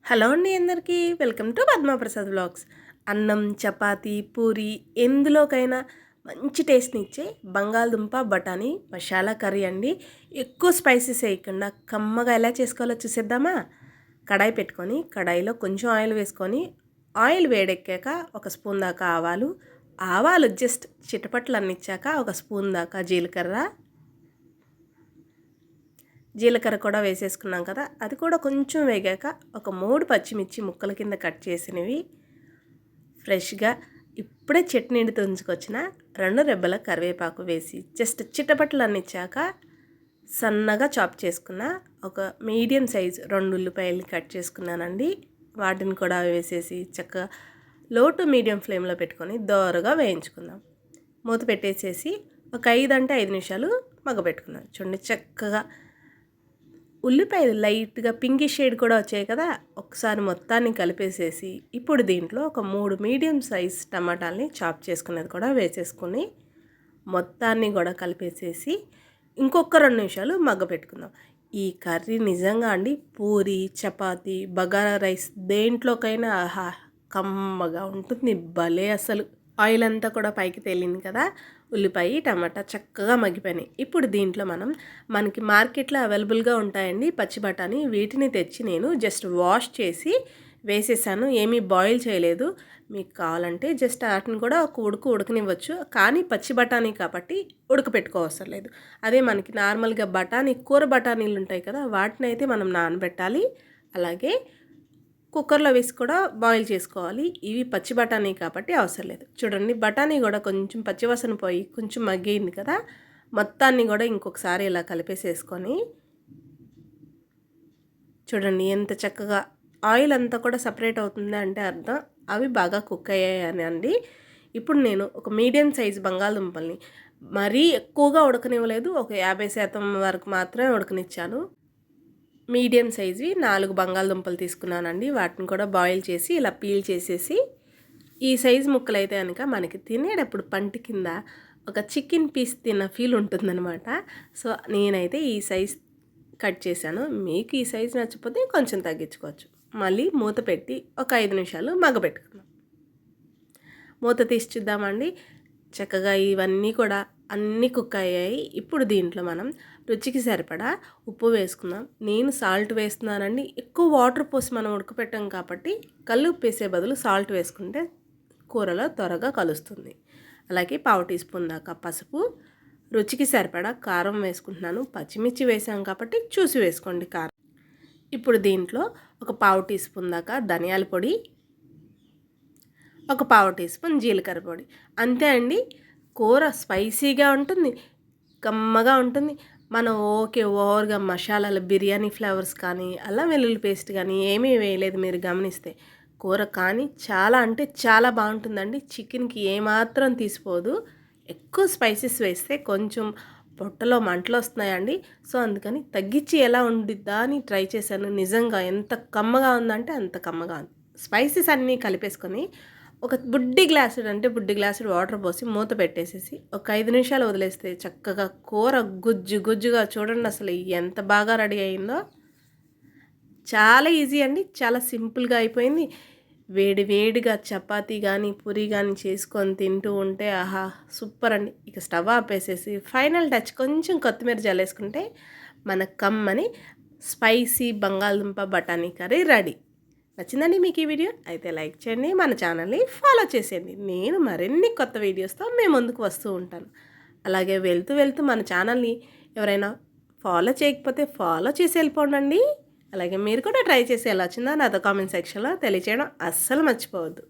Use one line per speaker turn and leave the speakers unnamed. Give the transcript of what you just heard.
Hello అండి అందరికీ welcome to Padma Prasad vlogs. అన్నం, చపాతీ, పూరి ఎందులోకైనా మంచి టేస్ట్ని ఇచ్చే బంగాళదుంప బఠానీ మసాలా కర్రీ అండి. ఎక్కువ స్పైసెస్ వేయకుండా కమ్మగా ఎలా చేసుకోవాలో చూసేద్దామా. కడాయి పెట్టుకొని కడాయిలో కొంచెం ఆయిల్ వేసుకొని ఆయిల్ వేడెక్కాక ఒక స్పూన్ దాకా ఆవాలు జస్ట్ చిటపట్లు అన్నిచ్చాక ఒక స్పూన్ దాకా జీలకర్ర కూడా వేసేసుకున్నాం కదా. అది కూడా కొంచెం వేగాక ఒక 3 పచ్చిమిర్చి ముక్కల కింద కట్ చేసినవి ఫ్రెష్గా ఇప్పుడే చట్నీని తుంచుకొచ్చిన 2 రెబ్బల కరివేపాకు వేసి జస్ట్ చిటపట్లు అన్నిచ్చాక సన్నగా చాప్ చేసుకున్న ఒక మీడియం సైజ్ 2 ఉల్లిపాయలు కట్ చేసుకున్నానండి. వాటిని కూడా వేసేసి చక్కగా లో టు మీడియం ఫ్లేమ్లో పెట్టుకొని దోరగా వేయించుకుందాం. మూత పెట్టేసేసి ఒక 5 నిమిషాలు మగ్గబెట్టుకుందాం. చూడండి చక్కగా ఉల్లిపాయలు లైట్గా పింకిష్ షేడ్ కూడా వచ్చాయి కదా. ఒకసారి మొత్తాన్ని కలిపేసేసి ఇప్పుడు దీంట్లో ఒక 3 మీడియం సైజ్ టమాటాలని చాప్ చేసుకునేది కూడా వేసేసుకొని మొత్తాన్ని కూడా కలిపేసేసి ఇంకొక 2 నిమిషాలు మగ్గపెట్టుకుందాం. ఈ కర్రీ నిజంగా అండి పూరి, చపాతీ, బగారా రైస్ దేంట్లోకైనా ఆహా కమ్మగా ఉంటుంది. భలే అసలు. ఆయిల్ అంతా కూడా పైకి తేలింది కదా. ఉల్లిపాయ, టమాటా చక్కగా మగ్గిపోయినాయి. ఇప్పుడు దీంట్లో మనకి మార్కెట్లో అవైలబుల్గా ఉంటాయండి పచ్చి బఠానీ. వీటిని తెచ్చి నేను జస్ట్ వాష్ చేసి వేసేసాను. ఏమీ బాయిల్ చేయలేదు. మీకు కావాలంటే జస్ట్ వాటిని కూడా ఒక ఉడకనివ్వచ్చు. కానీ పచ్చి బఠానీ కాబట్టి ఉడకపెట్టుకోవసరం లేదు. అదే మనకి నార్మల్గా కూర బఠానీలు ఉంటాయి కదా, వాటిని అయితే మనం నానబెట్టాలి. అలాగే కుక్కర్లో వేసి కూడా బాయిల్ చేసుకోవాలి. ఇవి పచ్చి బఠానీ కాబట్టి అవసరం లేదు. చూడండి బఠానీ కూడా కొంచెం పచ్చివాసన పోయి కొంచెం మగ్గింది కదా. మొత్తాన్ని కూడా ఇంకొకసారి ఇలా కలిపేసేసుకొని చూడండి ఎంత చక్కగా ఆయిల్ అంతా కూడా సపరేట్ అవుతుంది అంటే అర్థం అవి బాగా కుక్ అయ్యాయని అండి. ఇప్పుడు నేను ఒక మీడియం సైజ్ బంగాళదుంపల్ని మరీ ఎక్కువగా ఉడకనివ్వలేదు. ఒక 50% వరకు మాత్రమే ఉడకనిచ్చాను. మీడియం సైజువి 4 బంగాళదుంపలు తీసుకున్నానండి. వాటిని కూడా బాయిల్ చేసి ఇలా పీల్ చేసేసి ఈ సైజు ముక్కలు అయితే కనుక మనకి తినేటప్పుడు పంటి కింద ఒక చికెన్ పీస్ తిన్న ఫీల్ ఉంటుందన్నమాట. సో నేనైతే ఈ సైజ్ కట్ చేశాను. మీకు ఈ సైజు నచ్చకపోతే కొంచెం తగ్గించుకోవచ్చు. మళ్ళీ మూత పెట్టి ఒక 5 నిమిషాలు మగ్గబెట్టుకుందాం. మూత తీసి చూద్దామండి. చక్కగా ఇవన్నీ కూడా అన్నీ కుక్ అయ్యాయి. ఇప్పుడు దీంట్లో మనం రుచికి సరిపడా ఉప్పు వేసుకుందాం. నేను సాల్ట్ వేస్తున్నానండి. ఎక్కువ వాటర్ పోసి మనం ఉడకపెట్టాం కాబట్టి కల్లుప్పు వేసే బదులు సాల్ట్ వేసుకుంటే కూరలో త్వరగా కలుస్తుంది. అలాగే 1/2 టీ స్పూన్ దాకా పసుపు, రుచికి సరిపడా కారం వేసుకుంటున్నాను. పచ్చిమిర్చి వేసాం కాబట్టి చూసి వేసుకోండి కారం. ఇప్పుడు దీంట్లో ఒక 1/2 టీ స్పూన్ దాకా ధనియాల పొడి, ఒక 1/2 టీ స్పూన్ జీలకర్ర పొడి. అంతే అండి. కూర స్పైసీగా ఉంటుంది, కమ్మగా ఉంటుంది. మనం ఓవర్గా మసాలాలు బిర్యానీ ఫ్లేవర్స్ కానీ అల్లం వెల్లుల్లి పేస్ట్ కానీ ఏమీ వేయలేదు. మీరు గమనిస్తే కూర కానీ చాలా అంటే చాలా బాగుంటుందండి. చికెన్కి ఏమాత్రం తీసిపోదు. ఎక్కువ స్పైసెస్ వేస్తే కొంచెం పొట్టలో మంటలు వస్తున్నాయండి. సో అందుకని తగ్గించి ఎలా ఉండిద్దా అని ట్రై చేశాను. నిజంగా ఎంత కమ్మగా ఉందంటే అంత కమ్మగా ఉంది. స్పైసెస్ అన్నీ కలిపేసుకొని ఒక బుడ్డి గ్లాసుడు వాటర్ పోసి మూత పెట్టేసేసి ఒక 5 నిమిషాలు వదిలేస్తే చక్కగా కూర గుజ్జుగా చూడండి అసలు ఎంత బాగా రెడీ అయిందో. చాలా ఈజీ అండి. చాలా సింపుల్గా అయిపోయింది. వేడిగా చపాతీ కానీ పూరి కానీ చేసుకొని తింటూ ఉంటే ఆహా సూపర్ అండి. ఇక స్టవ్ ఆపేసేసి ఫైనల్ టచ్ కొంచెం కొత్తిమీర జల్లేసుకుంటే మన కమ్మని స్పైసీ బంగాళదుంప బఠానీ కర్రీ రెడీ. నచ్చిందండి మీకు ఈ వీడియో? అయితే లైక్ చేయండి, మన ఛానల్ని ఫాలో చేసేయండి. నేను మరిన్ని కొత్త వీడియోస్తో మేము ముందుకు వస్తూ ఉంటాను. అలాగే వెళ్తూ మన ఛానల్ని ఎవరైనా ఫాలో చేయకపోతే ఫాలో చేసి వెళ్ళిపోండి. అలాగే మీరు కూడా ట్రై చేసి ఎలా వచ్చిందో నాతో కామెంట్ సెక్షన్లో తెలియచేయడం అస్సలు మర్చిపోవద్దు.